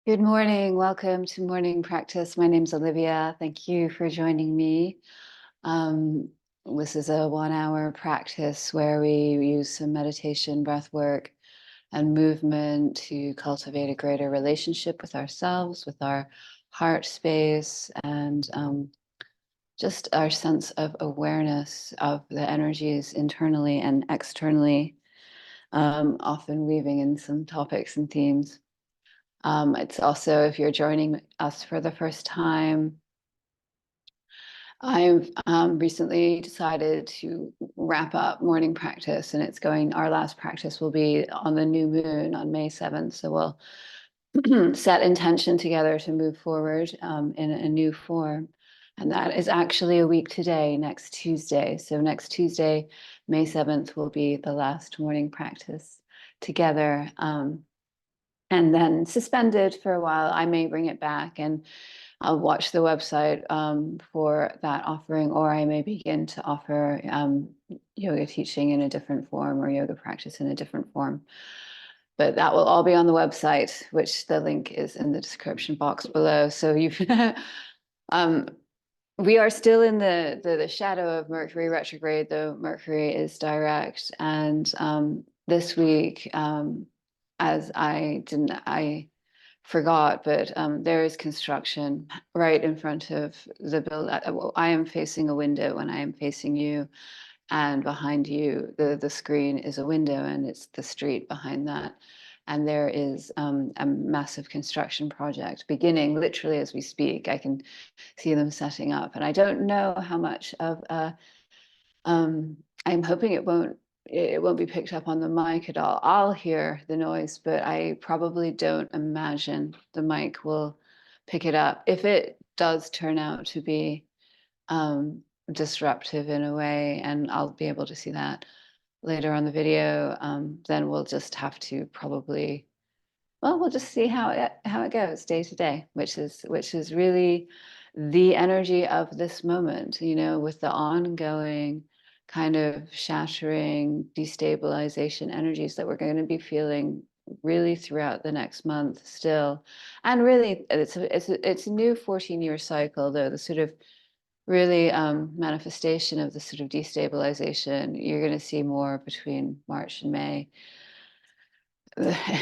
Good morning. Welcome to morning practice. My name's Olivia. Thank you for joining me. Um, this is a 1 hour practice where we use some meditation, breath work, and movement to cultivate a greater relationship with ourselves, with our heart space, and just our sense of awareness of the energies internally and externally, often weaving in some topics and themes. It's also, if you're joining us for the first time, I've recently decided to wrap up morning practice, and our last practice will be on the new moon on May 7th. So we'll set intention together to move forward in a new form. And that is actually a week today, next Tuesday. So next Tuesday, May 7th, will be the last morning practice together. And then suspended for a while. I may bring it back and I'll watch the website for that offering, or I may begin to offer yoga teaching in a different form or yoga practice in a different form. But that will all be on the website, which the link is in the description box below. So um, we are still in the shadow of Mercury retrograde, though Mercury is direct. And this week, as I forgot, but there is construction right in front of the building. I am facing a window and I am facing you, and behind you, the screen is a window, and it's the street behind that. And there is a massive construction project beginning literally as we speak. I can see them setting up, and I don't know how much of a I'm hoping it won't be picked up on the mic at all. I'll hear the noise, but I probably don't imagine the mic will pick it up. If it does turn out to be disruptive in a way, and I'll be able to see that later on the video, then we'll just have to we'll just see how it goes day to day, which is really the energy of this moment, with the ongoing kind of shattering, destabilization energies that we're going to be feeling really throughout the next month still. And really, it's a new 14-year cycle, though, the sort of really manifestation of the sort of destabilization you're going to see more between March and May.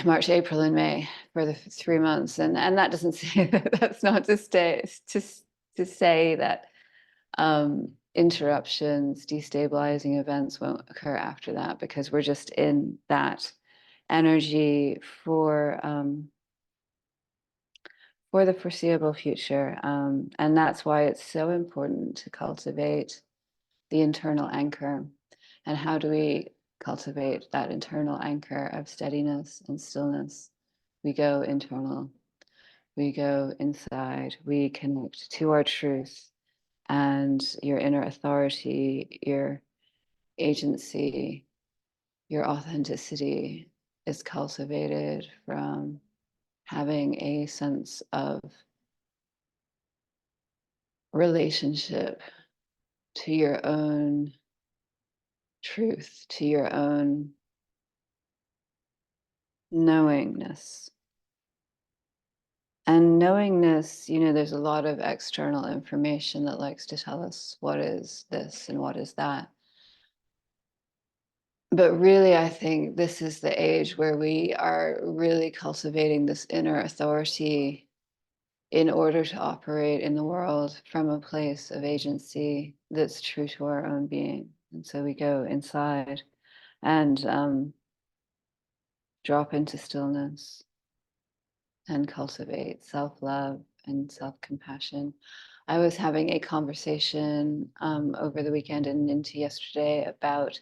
March, April, and May for the 3 months, and that doesn't say that's not to say that interruptions, destabilizing events won't occur after that, because we're just in that energy for the foreseeable future, and that's why it's so important to cultivate the internal anchor. And how do we cultivate that internal anchor of steadiness and stillness? We go internal, we go inside, we connect to our truth, and your inner authority, your agency, your authenticity is cultivated from having a sense of relationship to your own truth, to your own knowingness. And knowingness, there's a lot of external information that likes to tell us what is this and what is that. But really, I think this is the age where we are really cultivating this inner authority in order to operate in the world from a place of agency that's true to our own being. And so we go inside and drop into stillness and cultivate self-love and self-compassion. I was having a conversation over the weekend and into yesterday about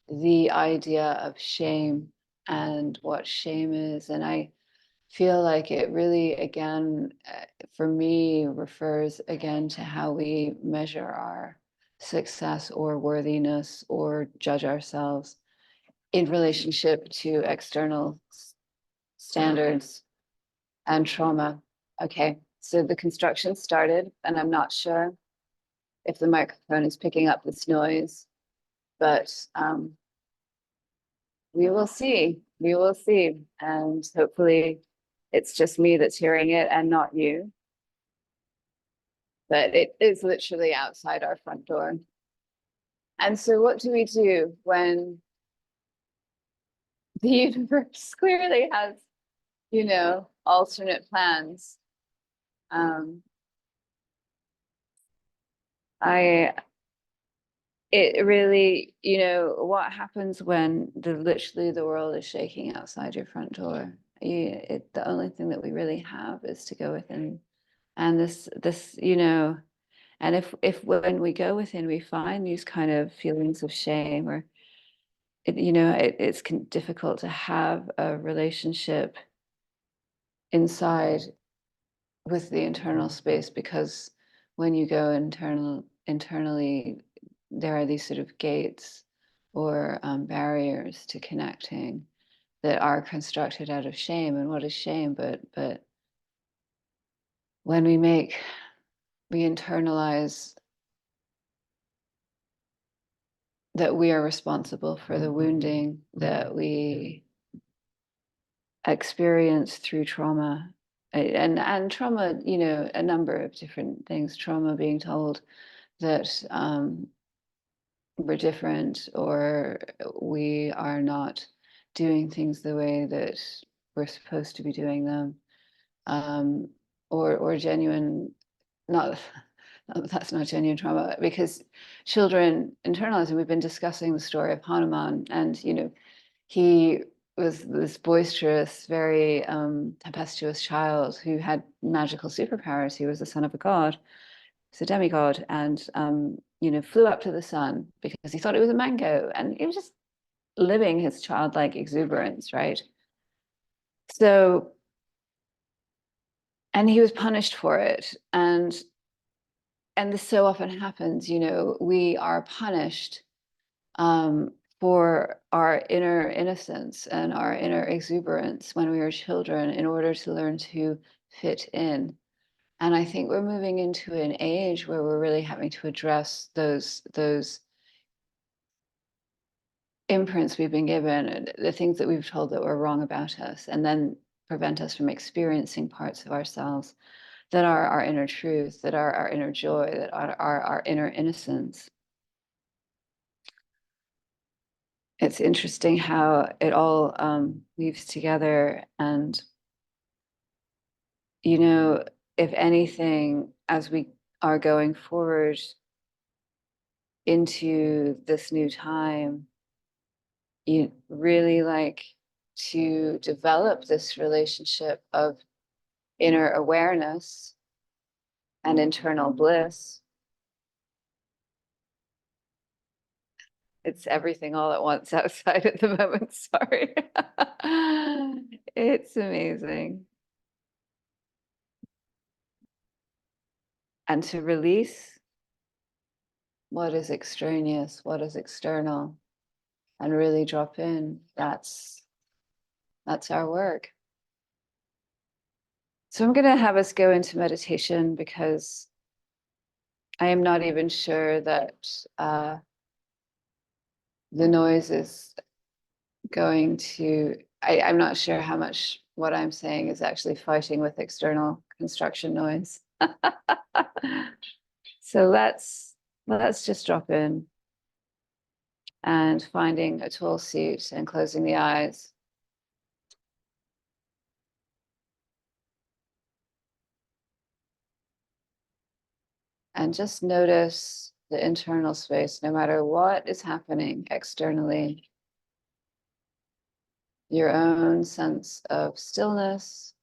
the idea of shame and what shame is. And I feel like it really, again, for me, refers again to how we measure our success or worthiness or judge ourselves in relationship to external standards and trauma. Okay, so the construction started, and I'm not sure if the microphone is picking up this noise, but we will see. We will see. And hopefully it's just me that's hearing it and not you. But it is literally outside our front door. And so what do we do when the universe clearly has, alternate plans? Um, I it really, what happens when literally the world is shaking outside your front door? The only thing that we really have is to go within. And this, and if when we go within, we find these kind of feelings of shame, or it's difficult to have a relationship inside with the internal space, because when you go internally, there are these sort of gates or barriers to connecting that are constructed out of shame. And what is shame? But when we internalize that we are responsible for the wounding that we experience through trauma, and trauma, a number of different things. Trauma, being told that we're different, or we are not doing things the way that we're supposed to be doing them, um, or genuine, not that's not genuine trauma, because children internalize. And we've been discussing the story of Hanuman, and he was this boisterous, very tempestuous child who had magical superpowers. He was the son of a god. He's a demigod, and flew up to the sun because he thought it was a mango, and he was just living his childlike exuberance, right? So, and he was punished for it, and this so often happens. We are punished for our inner innocence and our inner exuberance when we were children, in order to learn to fit in. And I think we're moving into an age where we're really having to address those imprints we've been given, and the things that we've told that were wrong about us, and then prevent us from experiencing parts of ourselves that are our inner truth, that are our inner joy, that are our inner innocence. It's interesting how it all weaves together. And, if anything, as we are going forward into this new time, you really like to develop this relationship of inner awareness and internal bliss. It's everything all at once outside at the moment. Sorry. It's amazing. And to release what is extraneous, what is external, and really drop in. That's our work. So I'm going to have us go into meditation, because I am not even sure that the noise is going to, I'm not sure how much what I'm saying is actually fighting with external construction noise. So let's just drop in, and finding a tall seat and closing the eyes. And just notice the internal space, no matter what is happening externally, your own sense of stillness,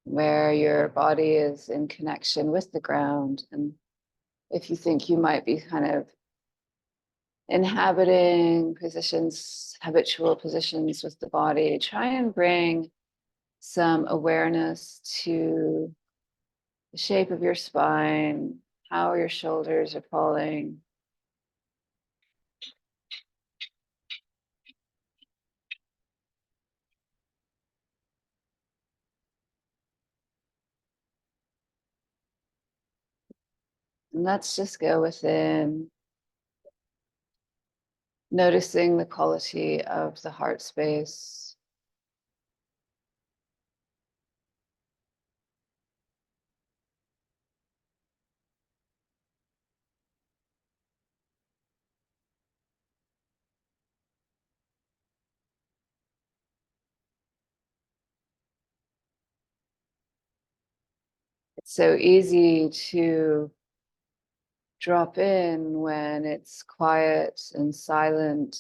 where your body is in connection with the ground. And if you think you might be kind of inhabiting positions, habitual positions with the body, try and bring some awareness to the shape of your spine, how your shoulders are falling. And let's just go within Noticing the quality of the heart space. It's so easy to drop in when it's quiet and silent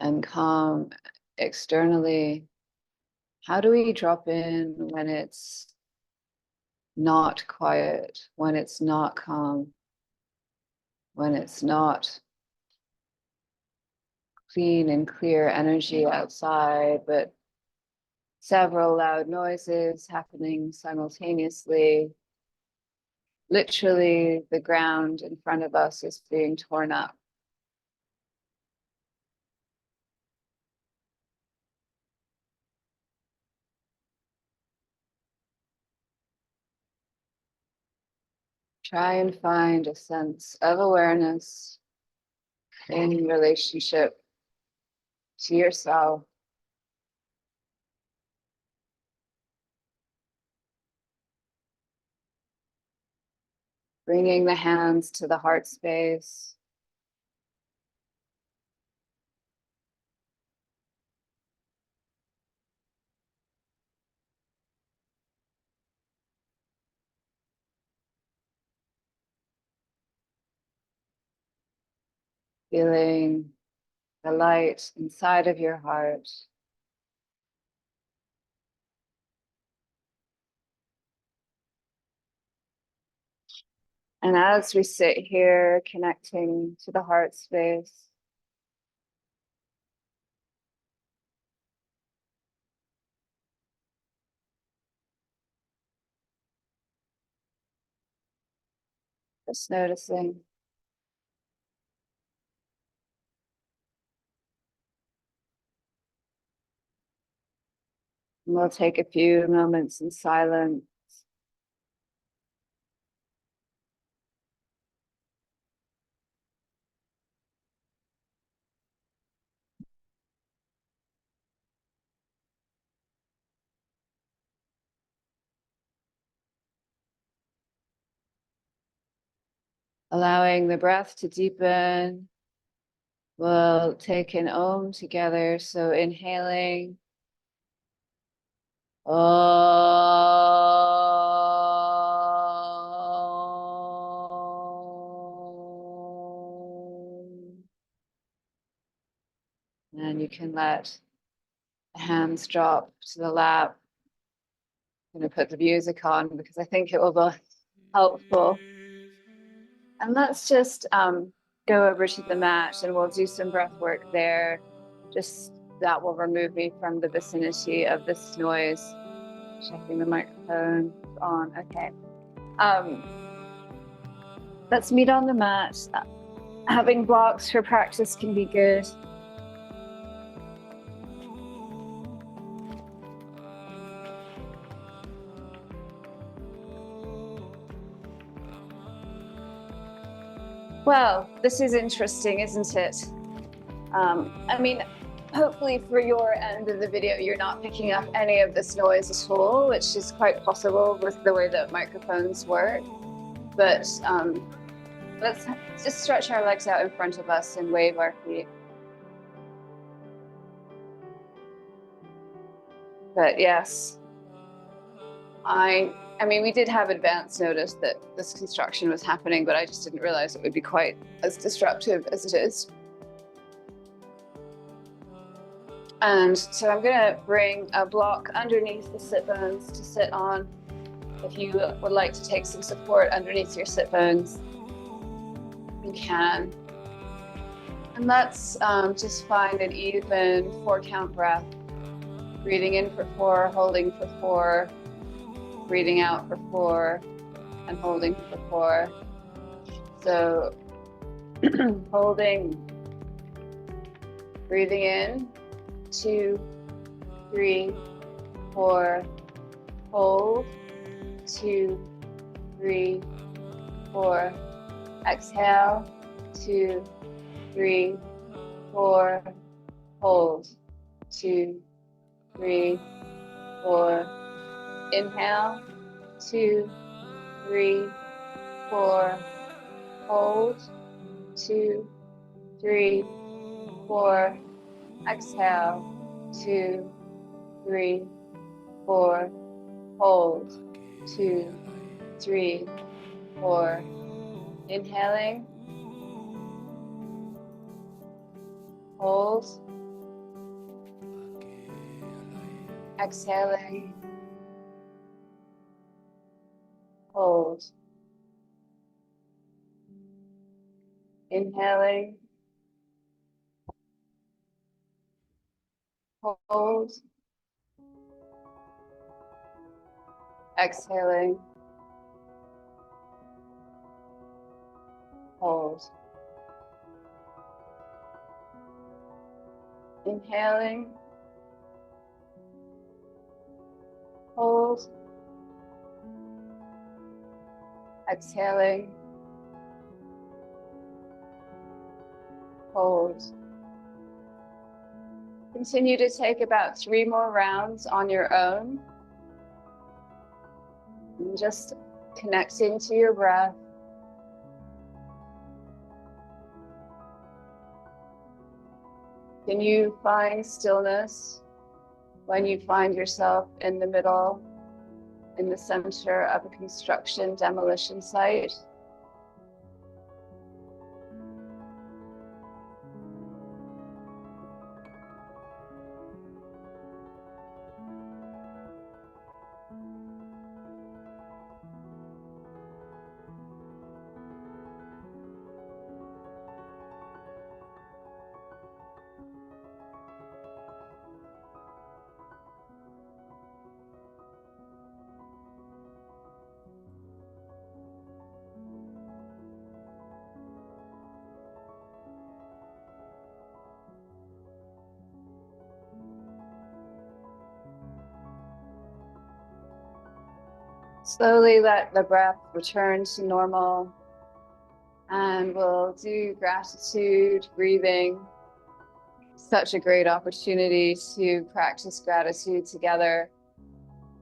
and calm externally. How do we drop in when it's not quiet, when it's not calm, when it's not clean and clear energy outside, but several loud noises happening simultaneously? Literally, the ground in front of us is being torn up. Try and find a sense of awareness in relationship to yourself. Bringing the hands to the heart space. Feeling the light inside of your heart. And as we sit here connecting to the heart space, just noticing. And we'll take a few moments in silence. Allowing the breath to deepen. We'll take an Om together. So inhaling. Om. And you can let the hands drop to the lap. I'm going to put the music on because I think it will be helpful. And let's just go over to the mat and we'll do some breath work there. Just that will remove me from the vicinity of this noise. Checking the microphone on. Okay. Let's meet on the mat. Having blocks for practice can be good. Well, this is interesting, isn't it? I mean, hopefully for your end of the video, you're not picking up any of this noise at all, which is quite possible with the way that microphones work. But let's just stretch our legs out in front of us and wave our feet. But yes, I mean, we did have advance notice that this construction was happening, but I just didn't realize it would be quite as disruptive as it is. And so I'm going to bring a block underneath the sit bones to sit on. If you would like to take some support underneath your sit bones, you can. And let's just find an even 4-count breath. Breathing in for 4, holding for 4, breathing out for 4, and holding for 4. So holding, breathing in, 2, 3, 4, hold, 2, 3, 4, exhale, 2, 3, 4, hold, 2, 3, 4, inhale, 2, 3, 4, hold, 2, 3, 4, exhale, 2, 3, 4, hold, 2, 3, 4, inhaling, hold, exhaling, hold, inhaling, hold, exhaling, hold, inhaling, hold, exhaling, hold. Continue to take about 3 more rounds on your own. And just connecting to your breath. Can you find stillness when you find yourself in the middle, in the center of a construction demolition site? Slowly let the breath return to normal, and we'll do gratitude breathing. Such a great opportunity to practice gratitude together.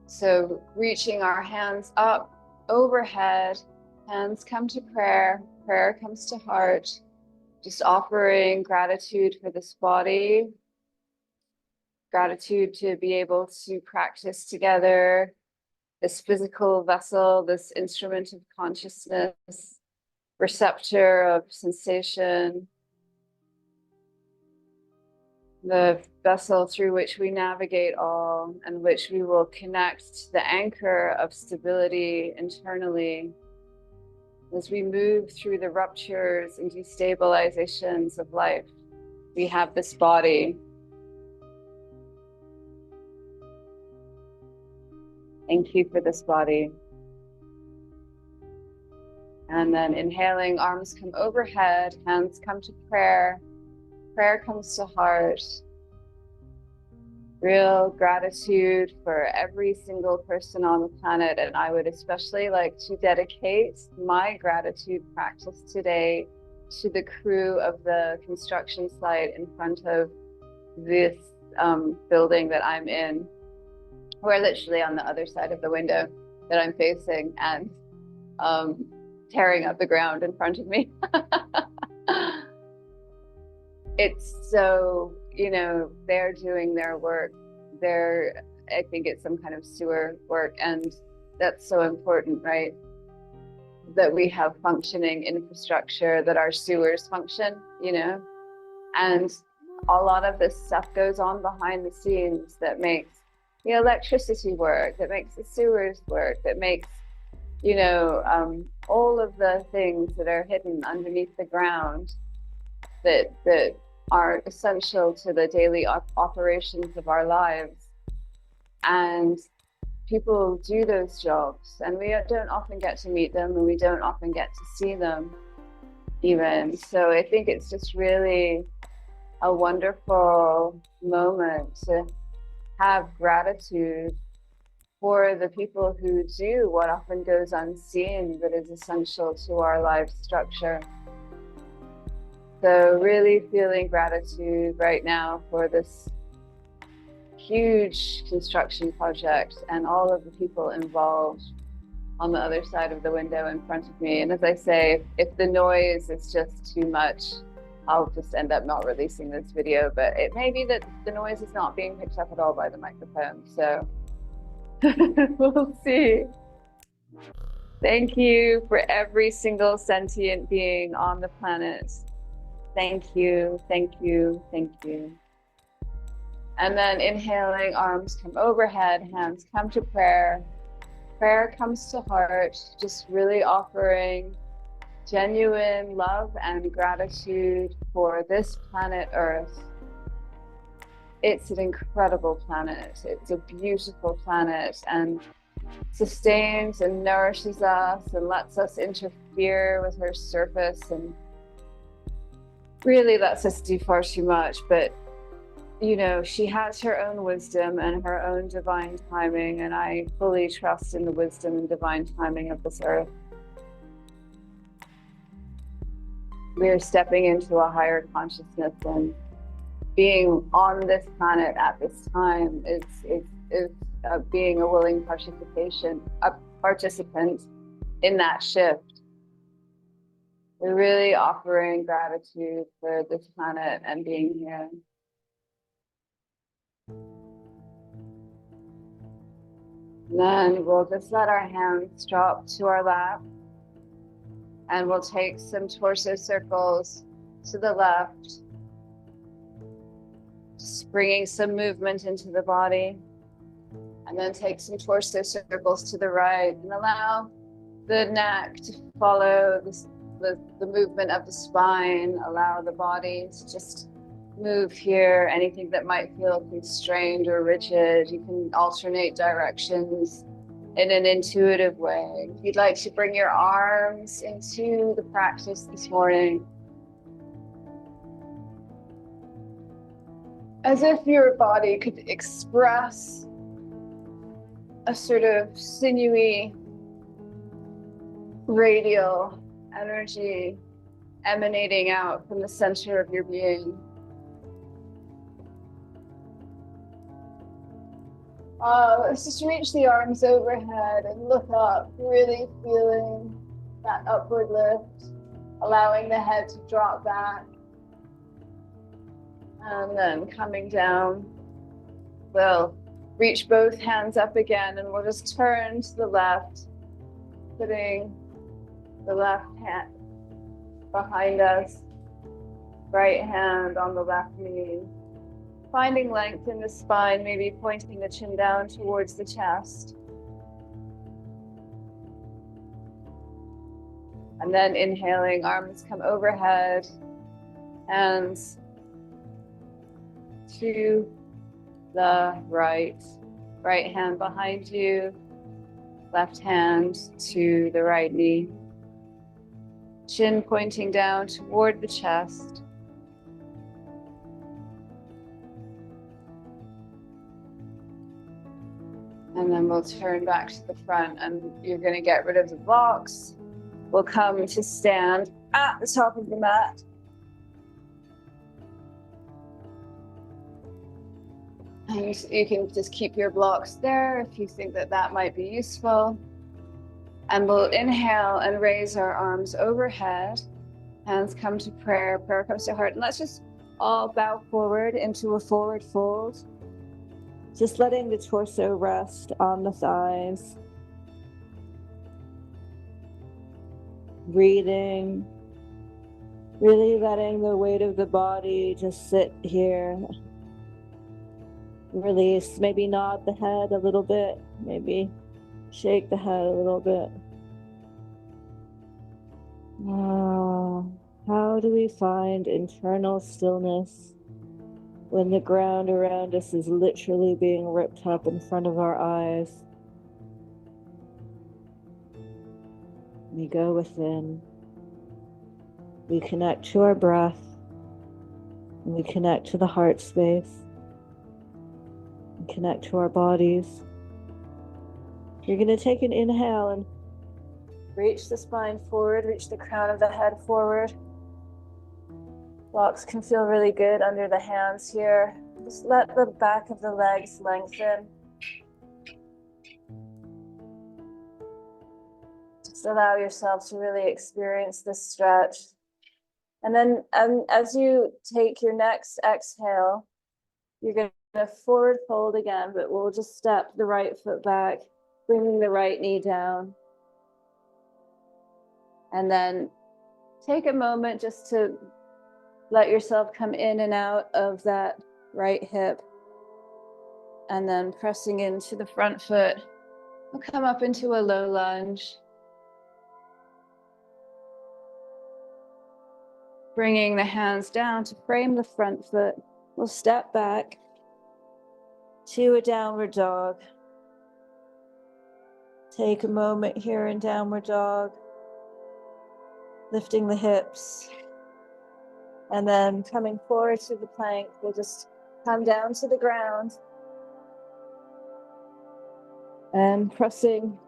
So reaching our hands up overhead, hands come to prayer, prayer comes to heart, just offering gratitude for this body, gratitude to be able to practice together, this physical vessel, this instrument of consciousness, receptor of sensation, the vessel through which we navigate all, and which we will connect to the anchor of stability internally as we move through the ruptures and destabilizations of life. We have this body. Thank you for this body. And then inhaling, arms come overhead, hands come to prayer, prayer comes to heart. Real gratitude for every single person on the planet. And I would especially like to dedicate my gratitude practice today to the crew of the construction site in front of this building that I'm in. We're literally on the other side of the window that I'm facing, and tearing up the ground in front of me. It's so, they're doing their work. I think it's some kind of sewer work, and that's so important, right? That we have functioning infrastructure, that our sewers function, and a lot of this stuff goes on behind the scenes that makes the electricity work, that makes the sewers work, that makes, all of the things that are hidden underneath the ground that are essential to the daily operations of our lives. And people do those jobs, and we don't often get to meet them, and we don't often get to see them even. So I think it's just really a wonderful moment to have gratitude for the people who do what often goes unseen, but is essential to our life structure. So really feeling gratitude right now for this huge construction project and all of the people involved on the other side of the window in front of me. And as I say, if the noise is just too much, I'll just end up not releasing this video, but it may be that the noise is not being picked up at all by the microphone. So we'll see. Thank you for every single sentient being on the planet. Thank you, thank you, thank you. And then inhaling, arms come overhead, hands come to prayer. Prayer comes to heart, just really offering genuine love and gratitude for this planet Earth. It's an incredible planet. It's a beautiful planet and sustains and nourishes us and lets us interfere with her surface and really lets us do far too much. But you know, she has her own wisdom and her own divine timing, and I fully trust in the wisdom and divine timing of this earth. We're stepping into a higher consciousness, and being on this planet at this time is being a willing participant in that shift. We're really offering gratitude for this planet and being here. And then we'll just let our hands drop to our lap, and we'll take some torso circles to the left, just bringing some movement into the body, and then take some torso circles to the right and allow the neck to follow the movement of the spine. Allow the body to just move here. Anything that might feel constrained or rigid, you can alternate directions in an intuitive way. If you'd like to bring your arms into the practice this morning, as if your body could express a sort of sinewy, radial energy emanating out from the center of your being. Let's just reach the arms overhead and look up, really feeling that upward lift, allowing the head to drop back. And then coming down, we'll reach both hands up again, and we'll just turn to the left, putting the left hand behind us, right hand on the left knee. Finding length in the spine, maybe pointing the chin down towards the chest. And then inhaling, arms come overhead, hands to the right. Right hand behind you, left hand to the right knee. Chin pointing down toward the chest. And then we'll turn back to the front, and you're going to get rid of the blocks. We'll come to stand at the top of the mat. And you can just keep your blocks there if you think that that might be useful. And we'll inhale and raise our arms overhead. Hands come to prayer, prayer comes to heart. And let's just all bow forward into a forward fold. Just letting the torso rest on the thighs. Breathing. Really letting the weight of the body just sit here. Release. Maybe nod the head a little bit. Maybe shake the head a little bit. How do we find internal stillness when the ground around us is literally being ripped up in front of our eyes? We go within. We connect to our breath. And we connect to the heart space. We connect to our bodies. You're going to take an inhale and reach the spine forward, reach the crown of the head forward. Blocks can feel really good under the hands here. Just let the back of the legs lengthen. Just allow yourself to really experience this stretch. And then as you take your next exhale, you're going to forward fold again, but we'll just step the right foot back, bringing the right knee down. And then take a moment just to let yourself come in and out of that right hip. And then pressing into the front foot, we'll come up into a low lunge. Bringing the hands down to frame the front foot, we'll step back to a downward dog. Take a moment here in downward dog, lifting the hips. And then coming forward to the plank, we'll just come down to the ground. And pressing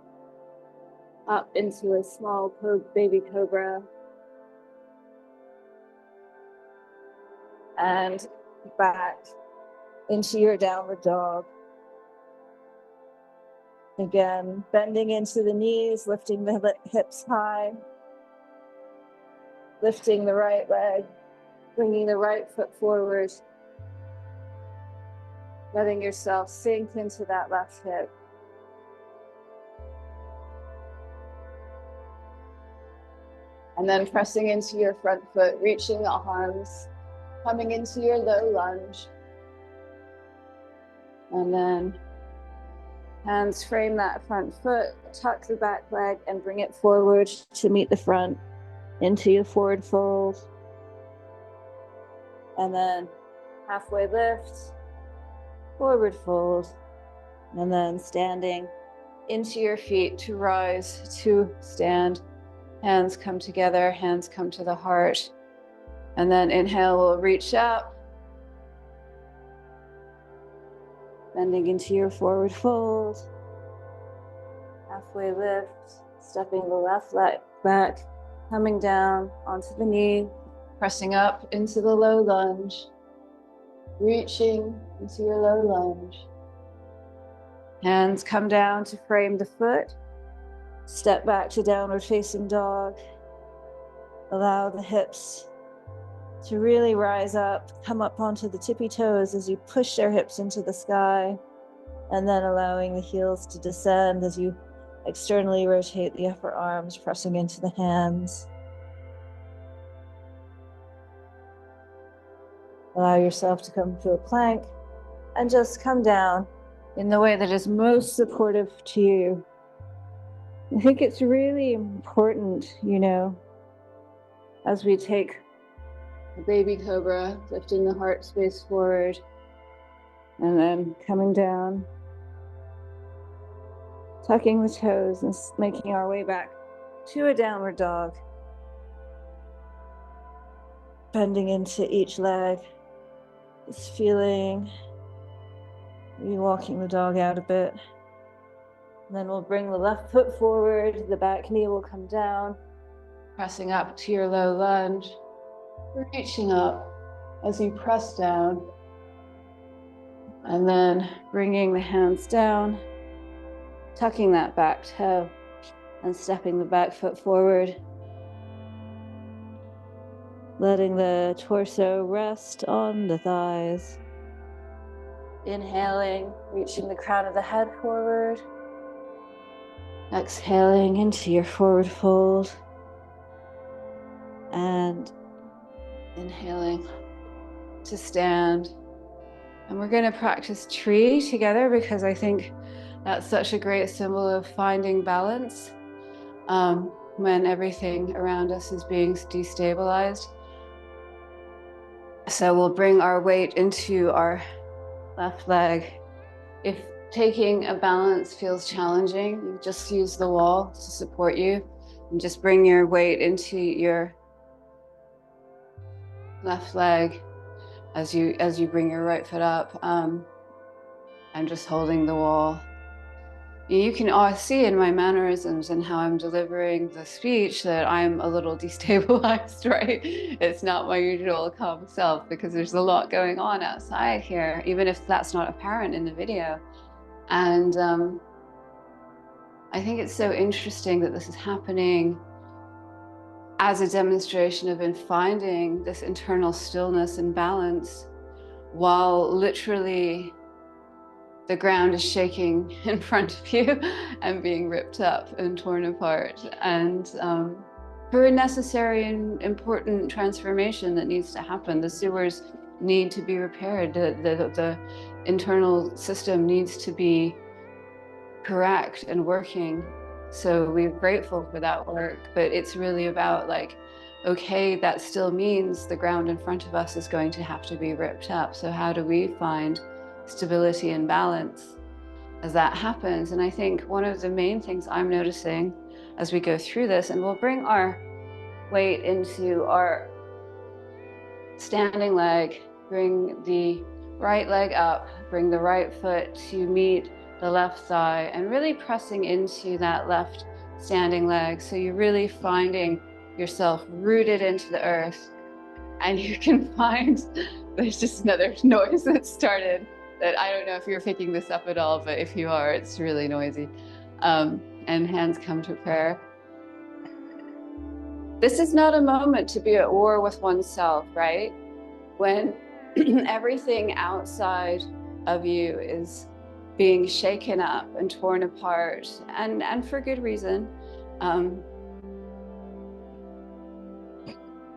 up into a small baby cobra. And back into your downward dog. Again, bending into the knees, lifting the hips high. Lifting the right leg, bringing the right foot forward. Letting yourself sink into that left hip. And then pressing into your front foot, reaching the arms, coming into your low lunge. And then hands frame that front foot, tuck the back leg and bring it forward to meet the front into your forward fold. And then halfway lift, forward fold, and then standing into your feet to rise, to stand. Hands come together, hands come to the heart. And then inhale, we'll reach up. Bending into your forward fold. Halfway lift, stepping the left leg back, coming down onto the knee, pressing up into the low lunge. Reaching into your low lunge. Hands come down to frame the foot. Step back to downward facing dog. Allow the hips to really rise up, come up onto the tippy toes as you push their hips into the sky, and then allowing the heels to descend as you externally rotate the upper arms, pressing into the hands. Allow yourself to come to a plank and just come down in the way that is most supportive to you. I think it's really important, as we take a baby cobra, lifting the heart space forward, and then coming down, tucking the toes and making our way back to a downward dog. Bending into each leg, just feeling you walking the dog out a bit. And then we'll bring the left foot forward, the back knee will come down, pressing up to your low lunge, reaching up as you press down, and then bringing the hands down, tucking that back toe, and stepping the back foot forward, letting the torso rest on the thighs. Inhaling, reaching the crown of the head forward. Exhaling into your forward fold. And inhaling to stand. And we're going to practice tree together because I think that's such a great symbol of finding balance when everything around us is being destabilized. So we'll bring our weight into our left leg. If taking a balance feels challenging, you just use the wall to support you and just bring your weight into your left leg as you bring your right foot up. I'm just holding the wall. You can all see in my mannerisms and how I'm delivering the speech that I'm a little destabilized, right? It's not my usual calm self because there's a lot going on outside here, even if that's not apparent in the video. And I think it's so interesting that this is happening as a demonstration of in finding this internal stillness and balance while literally the ground is shaking in front of you and being ripped up and torn apart. And for a necessary and important transformation that needs to happen, the sewers need to be repaired. The internal system needs to be correct and working. So we're grateful for that work, but it's really about like, okay, that still means the ground in front of us is going to have to be ripped up. So how do we find stability and balance as that happens? And I think one of the main things I'm noticing as we go through this, and we'll bring our weight into our standing leg, bring the right leg up, bring the right foot to meet the left thigh, and really pressing into that left standing leg. So you're really finding yourself rooted into the earth. And you can find, there's just another noise that started that I don't know if you're picking this up at all, but if you are, it's really noisy. And hands come to prayer. This is not a moment to be at war with oneself, right? When everything outside of you is being shaken up and torn apart, and for good reason,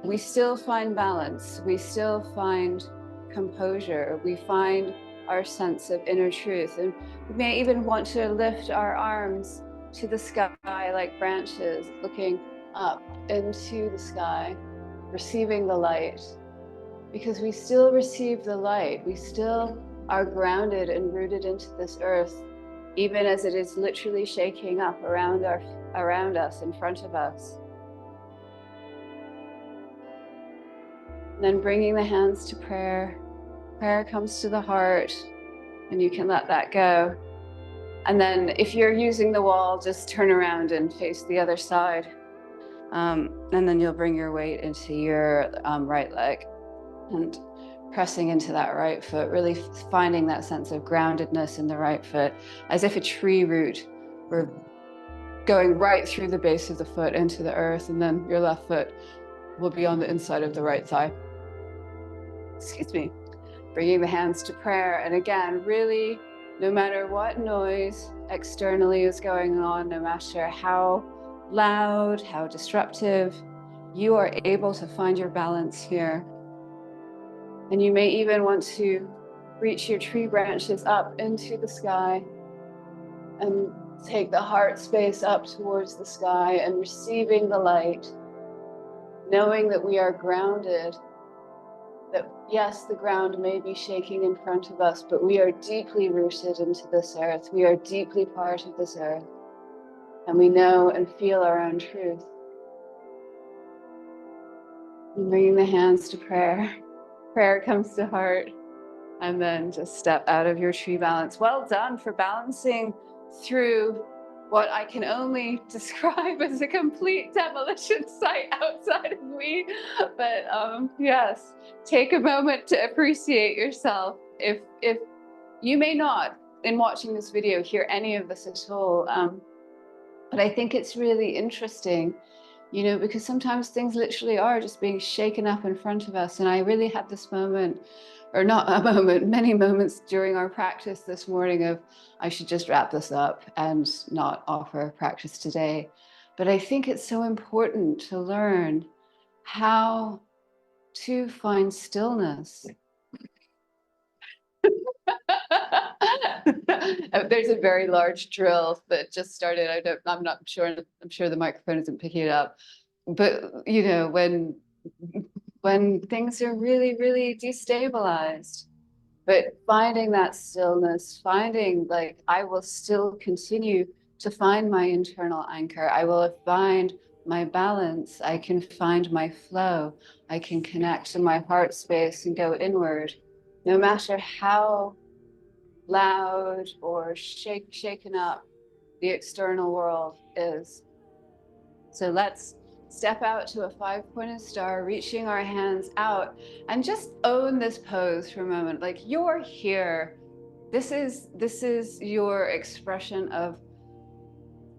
we still find balance, we still find composure, we find our sense of inner truth, and we may even want to lift our arms to the sky like branches, looking up into the sky, receiving the light, because we still receive the light, we still are grounded and rooted into this earth, even as it is literally shaking up around us, in front of us. And then bringing the hands to prayer. Prayer comes to the heart, and you can let that go. And then if you're using the wall, just turn around and face the other side. And then you'll bring your weight into your right leg and pressing into that right foot, really finding that sense of groundedness in the right foot, as if a tree root were going right through the base of the foot into the earth, and then your left foot will be on the inside of the right thigh. Excuse me. Bringing the hands to prayer. And again, really, no matter what noise externally is going on, no matter how loud, how disruptive, you are able to find your balance here. And you may even want to reach your tree branches up into the sky and take the heart space up towards the sky and receiving the light, knowing that we are grounded, that yes, the ground may be shaking in front of us, but we are deeply rooted into this earth. We are deeply part of this earth, and we know and feel our own truth. And bringing the hands to prayer. Prayer comes to heart, and then just step out of your tree balance. Well done for balancing through what I can only describe as a complete demolition site outside of me. But yes, take a moment to appreciate yourself. If you may not, in watching this video, hear any of this at all, but I think it's really interesting, you know, because sometimes things literally are just being shaken up in front of us. And I really had this moment, or not a moment, many moments during our practice this morning of, I should just wrap this up and not offer practice today. But I think it's so important to learn how to find stillness. There's a very large drill that just started. I'm not sure. I'm sure the microphone isn't picking it up. But you know, when things are really, really destabilized, but finding that stillness, finding like I will still continue to find my internal anchor. I will find my balance. I can find my flow. I can connect to my heart space and go inward, no matter how loud or shaken up the external world is. So let's step out to a 5-pointed star, reaching our hands out, and just own this pose for a moment. Like, you're here. This is your expression of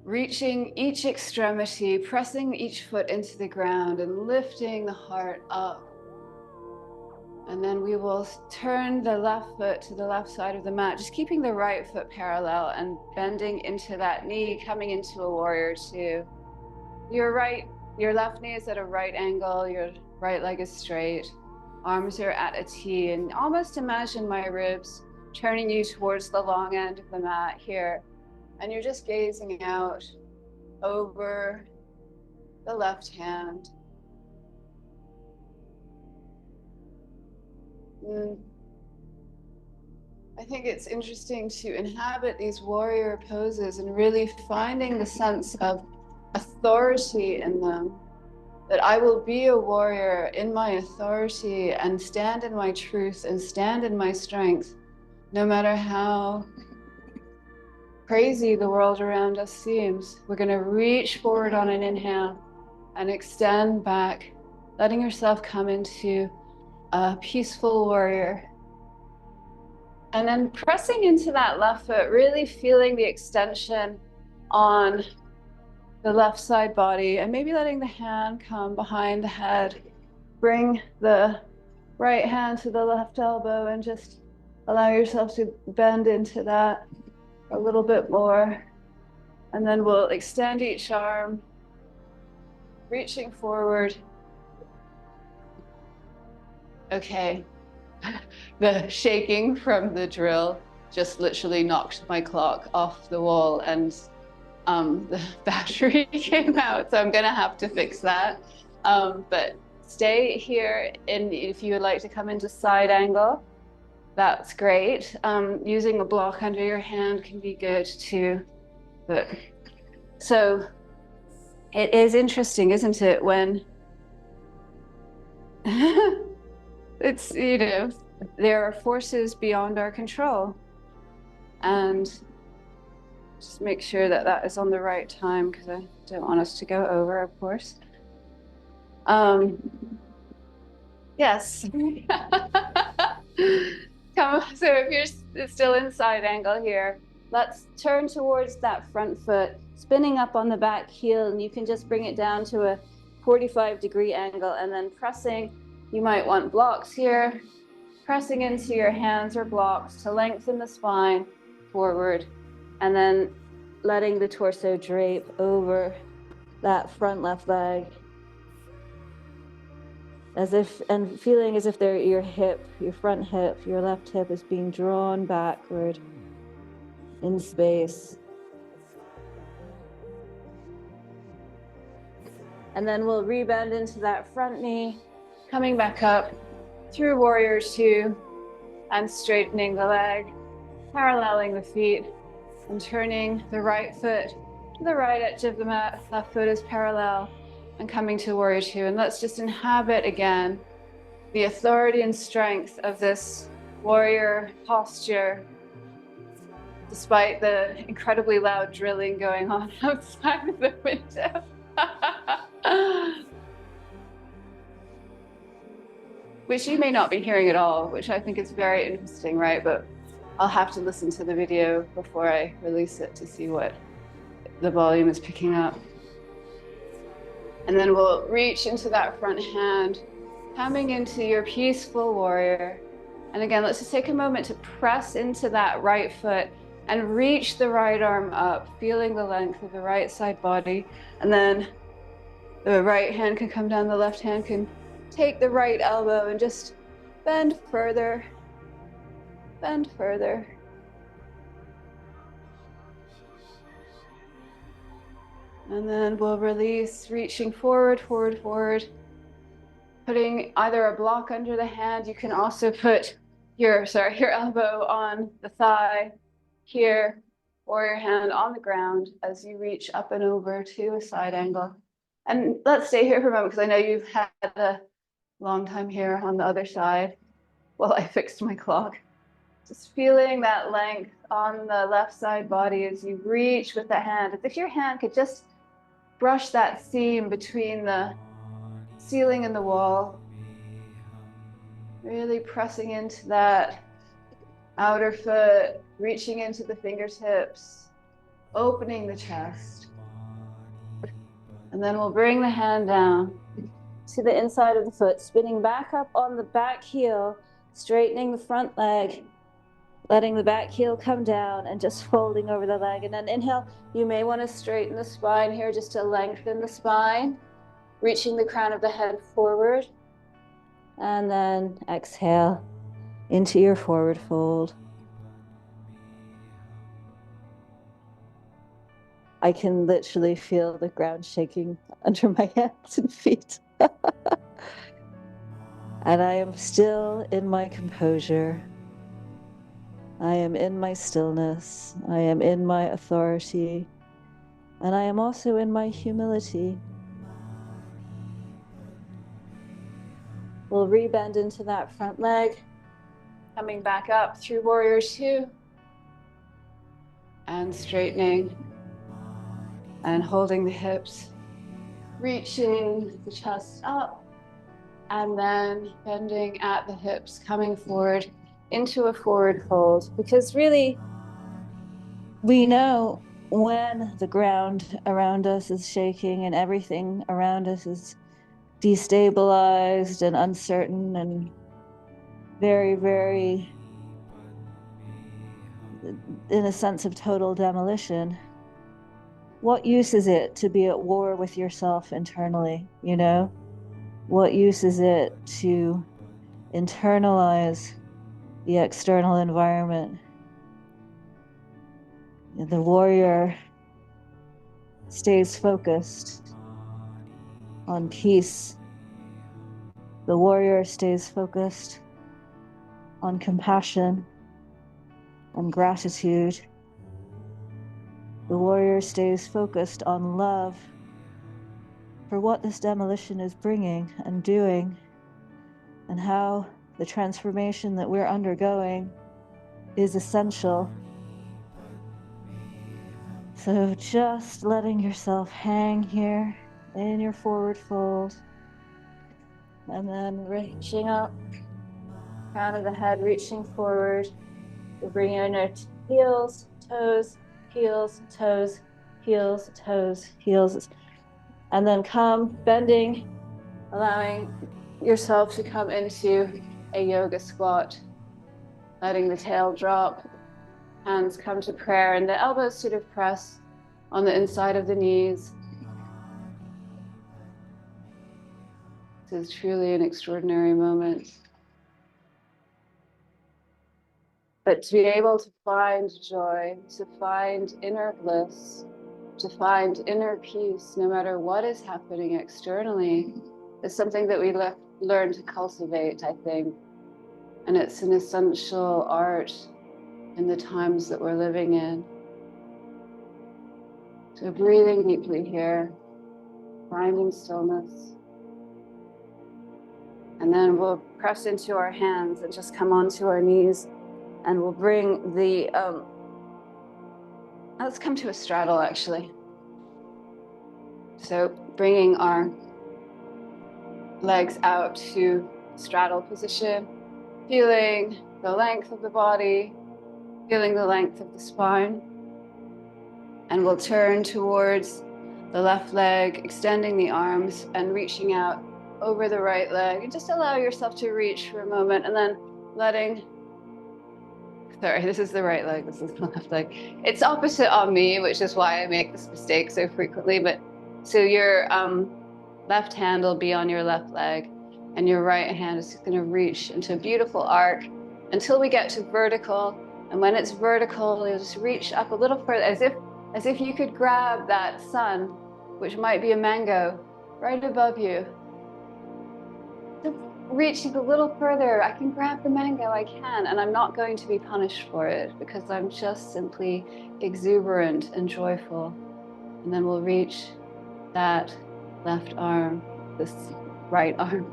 reaching each extremity, pressing each foot into the ground and lifting the heart up. And then we will turn the left foot to the left side of the mat, just keeping the right foot parallel and bending into that knee, coming into a warrior two. Your left knee is at a right angle, your right leg is straight, arms are at a T, and almost imagine my ribs turning you towards the long end of the mat here. And you're just gazing out over the left hand. I think it's interesting to inhabit these warrior poses and really finding the sense of authority in them. That I will be a warrior in my authority and stand in my truth and stand in my strength, no matter how crazy the world around us seems. We're going to reach forward on an inhale and extend back, letting yourself come into a peaceful warrior. And then pressing into that left foot, really feeling the extension on the left side body, and maybe letting the hand come behind the head. Bring the right hand to the left elbow and just allow yourself to bend into that a little bit more. And then we'll extend each arm, reaching forward. Okay. The shaking from the drill just literally knocked my clock off the wall, and the battery came out, so I'm gonna have to fix that. But stay here, and if you would like to come into side angle, that's great. Using a block under your hand can be good too. But so it is interesting, isn't it, when it's, you know, there are forces beyond our control, and just make sure that that is on the right time, because I don't want us to go over, of course. Yes. So if you're still in side angle here, let's turn towards that front foot, spinning up on the back heel, and you can just bring it down to a 45-degree angle, and then pressing. You might want blocks here, pressing into your hands or blocks to lengthen the spine forward, and then letting the torso drape over that front left leg, as if, and feeling as if your hip, your front hip, your left hip is being drawn backward in space. And then we'll rebend into that front knee, coming back up through warrior two and straightening the leg, paralleling the feet, and turning the right foot to the right edge of the mat. Left foot is parallel, and coming to warrior two. And let's just inhabit again the authority and strength of this warrior posture, despite the incredibly loud drilling going on outside of the window. Which you may not be hearing at all, which I think is very interesting, right? But I'll have to listen to the video before I release it to see what the volume is picking up. And then we'll reach into that front hand, coming into your peaceful warrior. And again, let's just take a moment to press into that right foot and reach the right arm up, feeling the length of the right side body. And then the right hand can come down, the left hand can take the right elbow and just bend further, bend further. And then we'll release, reaching forward, forward, forward. Putting either a block under the hand. You can also put your elbow on the thigh here, or your hand on the ground as you reach up and over to a side angle. And let's stay here for a moment, because I know you've had a long time here on the other side while I fixed my clock. Just feeling that length on the left side body as you reach with the hand, as if your hand could just brush that seam between the ceiling and the wall. Really pressing into that outer foot, reaching into the fingertips, opening the chest. And then we'll bring the hand down to the inside of the foot, spinning back up on the back heel, straightening the front leg, letting the back heel come down and just folding over the leg. And then inhale, you may want to straighten the spine here just to lengthen the spine, reaching the crown of the head forward. And then exhale into your forward fold. I can literally feel the ground shaking under my hands and feet. And I am still in my composure. I am in my stillness. I am in my authority. And I am also in my humility. We'll rebend into that front leg, coming back up through warrior two. And straightening and holding the hips, reaching the chest up. And then bending at the hips, coming forward into a forward fold. Because really, we know when the ground around us is shaking and everything around us is destabilized and uncertain and very, very, in a sense of total demolition. What use is it to be at war with yourself internally, you know? What use is it to internalize the external environment? The warrior stays focused on peace. The warrior stays focused on compassion and gratitude. The warrior stays focused on love for what this demolition is bringing and doing, and how the transformation that we're undergoing is essential. So just letting yourself hang here in your forward fold, and then reaching up, crown of the head reaching forward. We'll bring in our heels, toes, heels, toes, heels, toes, heels. And then come bending, allowing yourself to come into a yoga squat, letting the tail drop, hands come to prayer, and the elbows sort of press on the inside of the knees. This is truly an extraordinary moment. But to be able to find joy, to find inner bliss, to find inner peace, no matter what is happening externally, is something that we learn to cultivate, I think. And it's an essential art in the times that we're living in. So breathing deeply here, finding stillness. And then we'll press into our hands and just come onto our knees, and we'll bring the, let's come to a straddle actually. So bringing our legs out to straddle position, feeling the length of the body, feeling the length of the spine. And we'll turn towards the left leg, extending the arms and reaching out over the right leg. And just allow yourself to reach for a moment, and then letting, sorry, this is the right leg, this is the left leg. It's opposite on me, which is why I make this mistake so frequently. But so your left hand will be on your left leg, and your right hand is going to reach into a beautiful arc until we get to vertical. And when it's vertical, you'll just reach up a little further, as if you could grab that sun, which might be a mango, right above you. Just reaching a little further. I can grab the mango, I can, and I'm not going to be punished for it because I'm just simply exuberant and joyful. And then we'll reach that left arm, this right arm,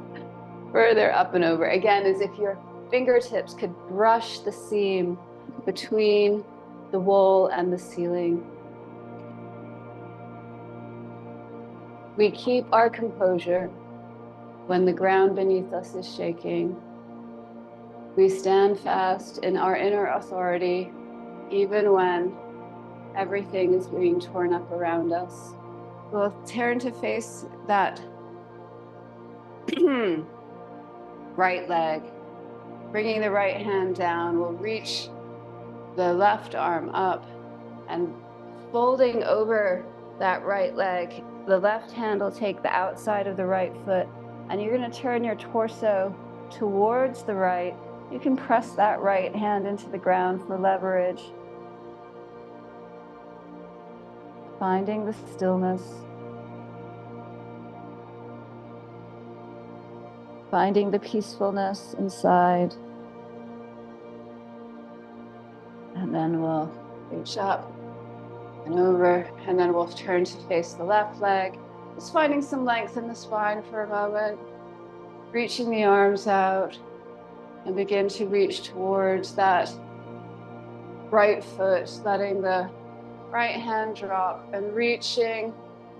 further up and over. Again, as if you're fingertips could brush the seam between the wall and the ceiling. We keep our composure when the ground beneath us is shaking. We stand fast in our inner authority, even when everything is being torn up around us. We'll turn to face that right leg, bringing the right hand down. We'll reach the left arm up and folding over that right leg. The left hand will take the outside of the right foot, and you're going to turn your torso towards the right. You can press that right hand into the ground for leverage. Finding the stillness. Finding the peacefulness inside. And then we'll reach up and over, and then we'll turn to face the left leg. Just finding some length in the spine for a moment. Reaching the arms out and begin to reach towards that right foot, letting the right hand drop and reaching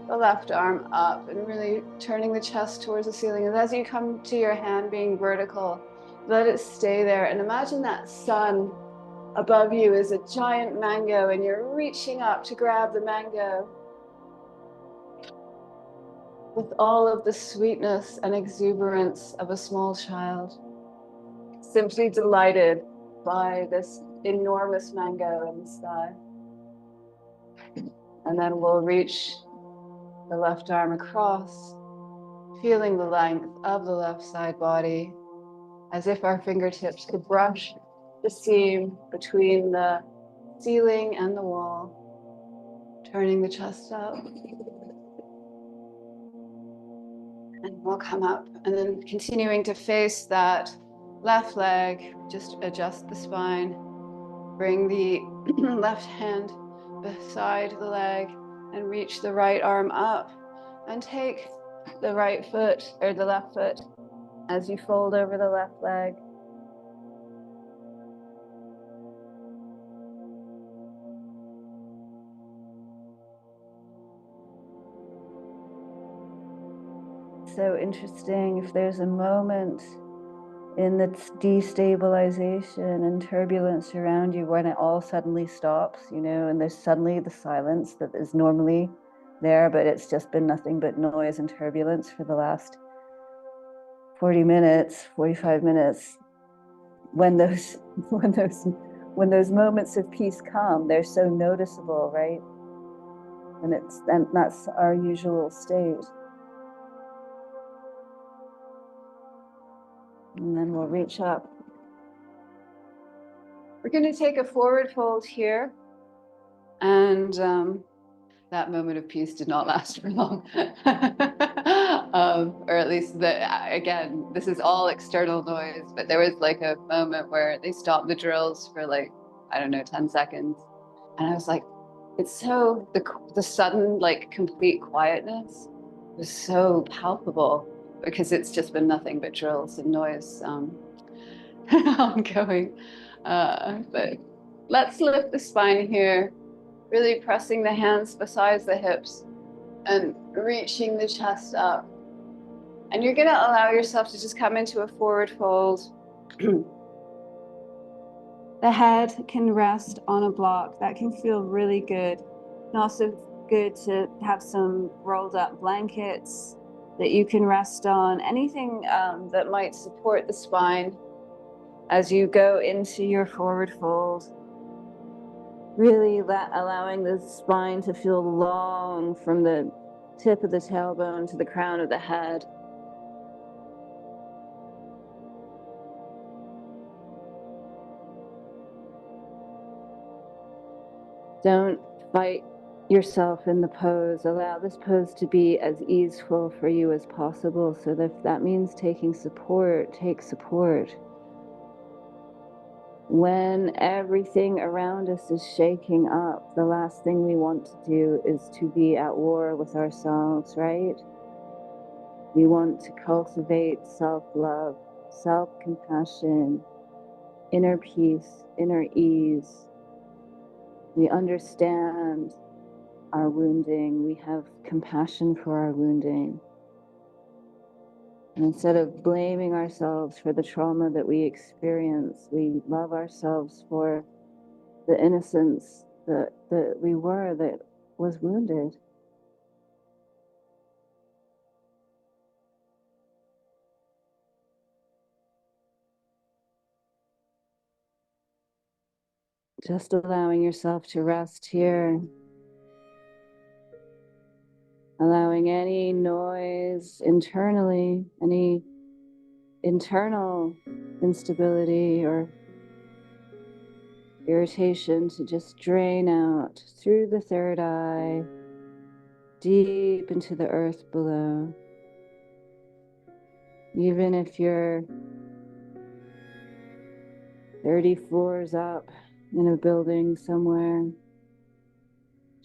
the left arm up and really turning the chest towards the ceiling. And as you come to your hand being vertical, let it stay there. And imagine that sun above you is a giant mango and you're reaching up to grab the mango with all of the sweetness and exuberance of a small child, simply delighted by this enormous mango in the sky. And then we'll reach the left arm across, feeling the length of the left side body, as if our fingertips could brush the seam between the ceiling and the wall, turning the chest up. And we'll come up and then continuing to face that left leg, just adjust the spine, bring the left hand beside the leg and reach the right arm up and take the right foot or the left foot as you fold over the left leg. So interesting if there's a moment in the destabilization and turbulence around you when it all suddenly stops, you know, and there's suddenly the silence that is normally there, but it's just been nothing but noise and turbulence for the last 40 minutes, 45 minutes. When those moments of peace come, they're so noticeable, right? And that's our usual state. And then we'll reach up. We're going to take a forward fold here. And that moment of peace did not last for long. Or at least, again, this is all external noise, but there was like a moment where they stopped the drills for like, I don't know, 10 seconds. And I was like, it's so, the sudden, like, complete quietness was so palpable because it's just been nothing but drills and noise ongoing. But let's lift the spine here, really pressing the hands beside the hips and reaching the chest up. And you're gonna allow yourself to just come into a forward fold. The head can rest on a block. That can feel really good. And also good to have some rolled up blankets that you can rest on. Anything that might support the spine as you go into your forward fold. Really allowing the spine to feel long from the tip of the tailbone to the crown of the head. Don't fight yourself in the pose. Allow this pose to be as easeful for you as possible. So that if that means taking support, take support. When everything around us is shaking up, the last thing we want to do is to be at war with ourselves, right? We want to cultivate self-love, self-compassion, inner peace, inner ease. We understand our wounding. We have compassion for our wounding. And instead of blaming ourselves for the trauma that we experience, we love ourselves for the innocence that we were, that was wounded. Just allowing yourself to rest here. Allowing any noise internally, any internal instability or irritation to just drain out through the third eye, deep into the earth below. Even if you're 30 floors up in a building somewhere,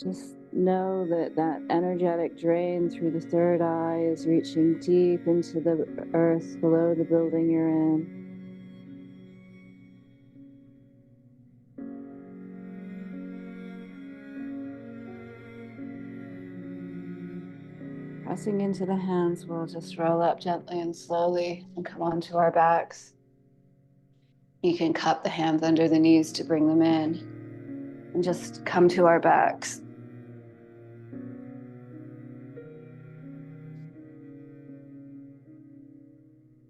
just know that that energetic drain through the third eye is reaching deep into the earth below the building you're in. Pressing into the hands, we'll just roll up gently and slowly and come onto our backs. You can cup the hands under the knees to bring them in and just come to our backs.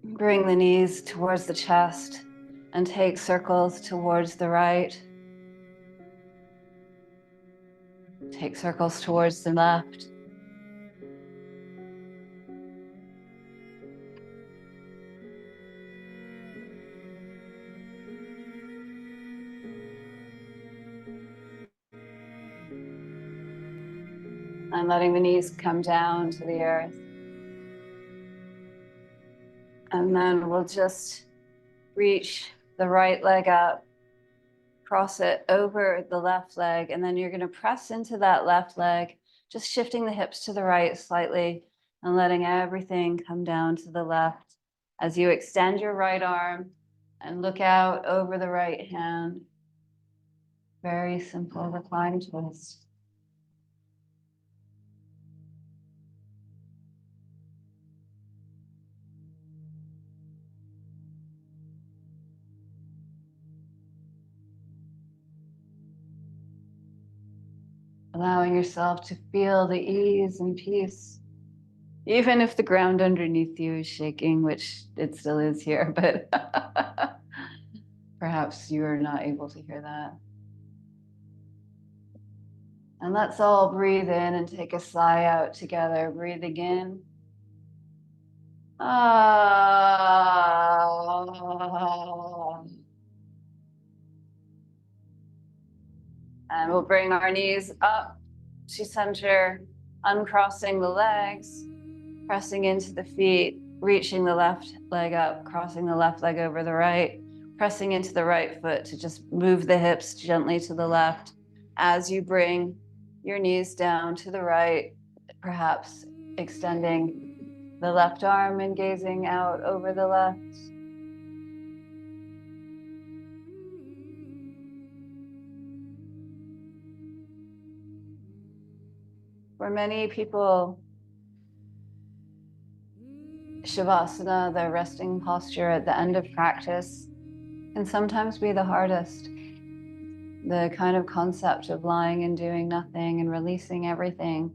Bring the knees towards the chest and take circles towards the right. Take circles towards the left. And letting the knees come down to the earth. And then we'll just reach the right leg up, cross it over the left leg, and then you're going to press into that left leg, just shifting the hips to the right slightly and letting everything come down to the left as you extend your right arm and look out over the right hand. Very simple recline twist. Allowing yourself to feel the ease and peace, even if the ground underneath you is shaking, which it still is here, but perhaps you are not able to hear that. And let's all breathe in and take a sigh out together. Breathing in. Ah. And we'll bring our knees up to center, uncrossing the legs, pressing into the feet, reaching the left leg up, crossing the left leg over the right, pressing into the right foot to just move the hips gently to the left as you bring your knees down to the right, perhaps extending the left arm and gazing out over the left. For many people, Shavasana, the resting posture at the end of practice, can sometimes be the hardest. The kind of concept of lying and doing nothing and releasing everything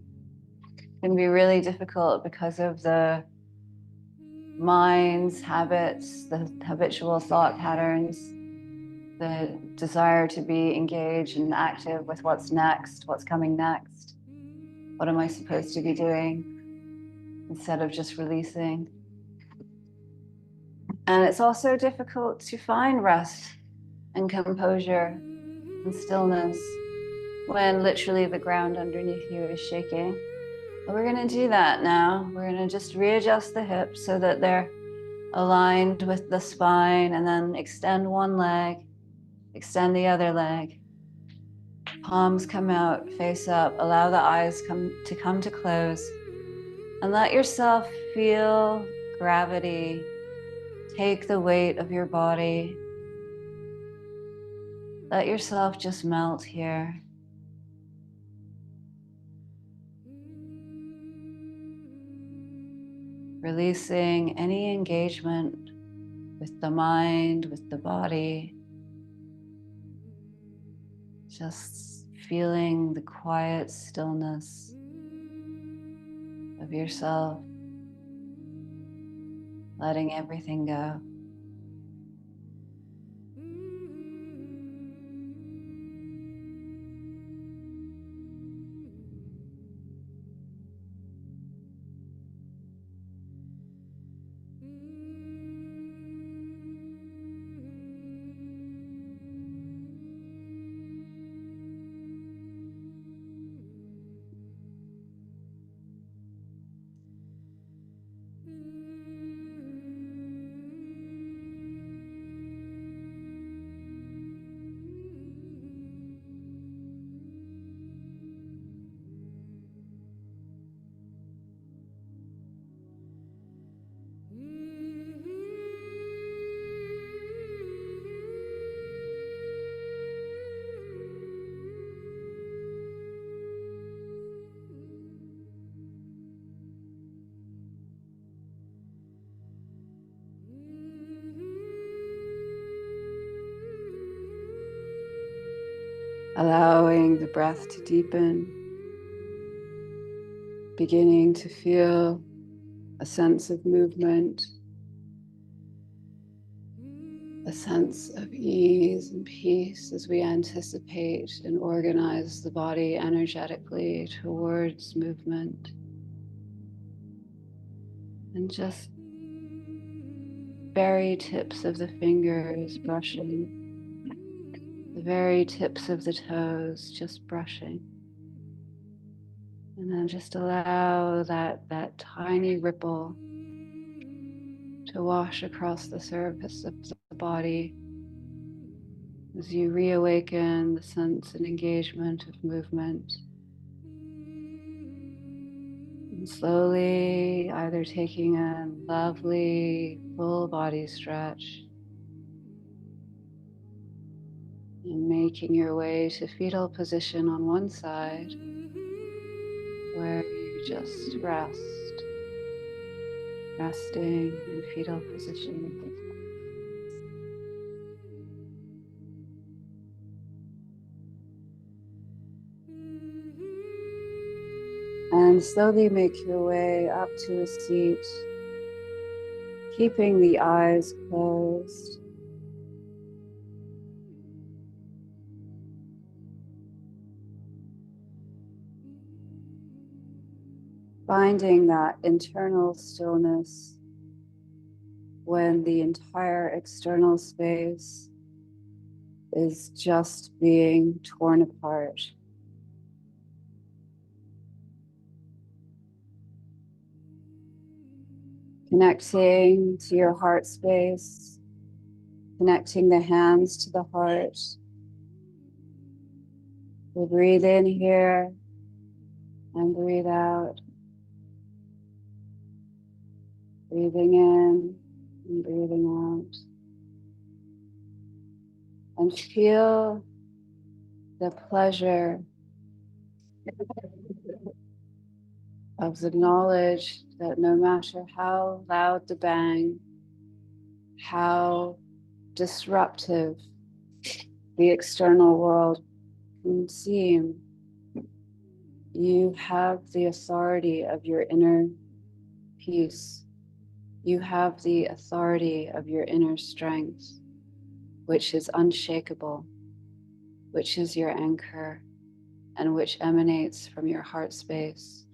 can be really difficult because of the mind's habits, the habitual thought patterns, the desire to be engaged and active with what's next, what's coming next. What am I supposed to be doing instead of just releasing? And it's also difficult to find rest and composure and stillness when literally the ground underneath you is shaking. But we're going to do that now. We're going to just readjust the hips so that they're aligned with the spine, and then extend one leg, extend the other leg. Palms come out, face up, allow the eyes come to close, and let yourself feel gravity take the weight of your body Let yourself just melt here. Releasing any engagement with the mind, with the body. Just feeling the quiet stillness of yourself, letting everything go. Allowing the breath to deepen, beginning to feel a sense of movement, a sense of ease and peace as we anticipate and organize the body energetically towards movement. And just very tips of the fingers brushing, the very tips of the toes just brushing. And then just allow that tiny ripple to wash across the surface of the body as you reawaken the sense and engagement of movement. And slowly either taking a lovely full body stretch and making your way to fetal position on one side, where you just rest, resting in fetal position. And slowly make your way up to a seat, keeping the eyes closed. Finding that internal stillness when the entire external space is just being torn apart. Connecting to your heart space, connecting the hands to the heart. We'll breathe in here and breathe out. Breathing in and breathing out. And feel the pleasure of the knowledge that no matter how loud the bang, how disruptive the external world can seem, you have the authority of your inner peace. You have the authority of your inner strength, which is unshakable, which is your anchor, and which emanates from your heart space.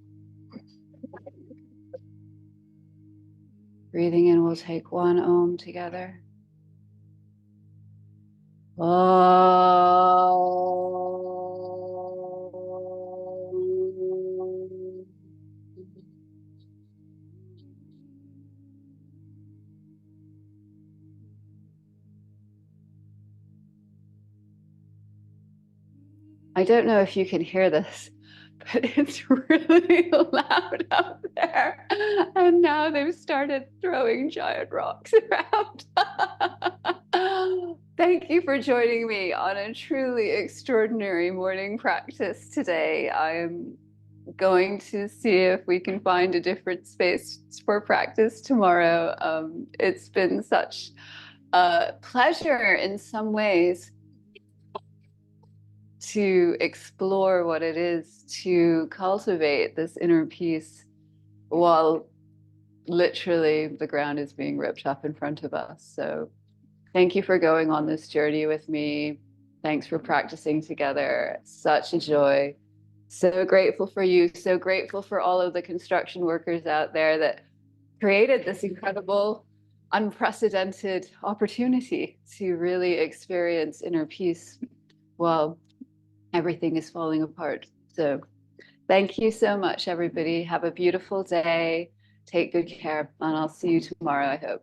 Breathing in, we'll take one Om together. I don't know if you can hear this, but it's really loud up there. And now they've started throwing giant rocks around. Thank you for joining me on a truly extraordinary morning practice today. I'm going to see if we can find a different space for practice tomorrow. It's been such a pleasure in some ways to explore what it is to cultivate this inner peace while literally the ground is being ripped up in front of us. So thank you for going on this journey with me. Thanks for practicing together. Such a joy. So grateful for you. So grateful for all of the construction workers out there that created this incredible, unprecedented opportunity to really experience inner peace while everything is falling apart. So thank you so much, everybody. Have a beautiful day. Take good care, and I'll see you tomorrow, I hope.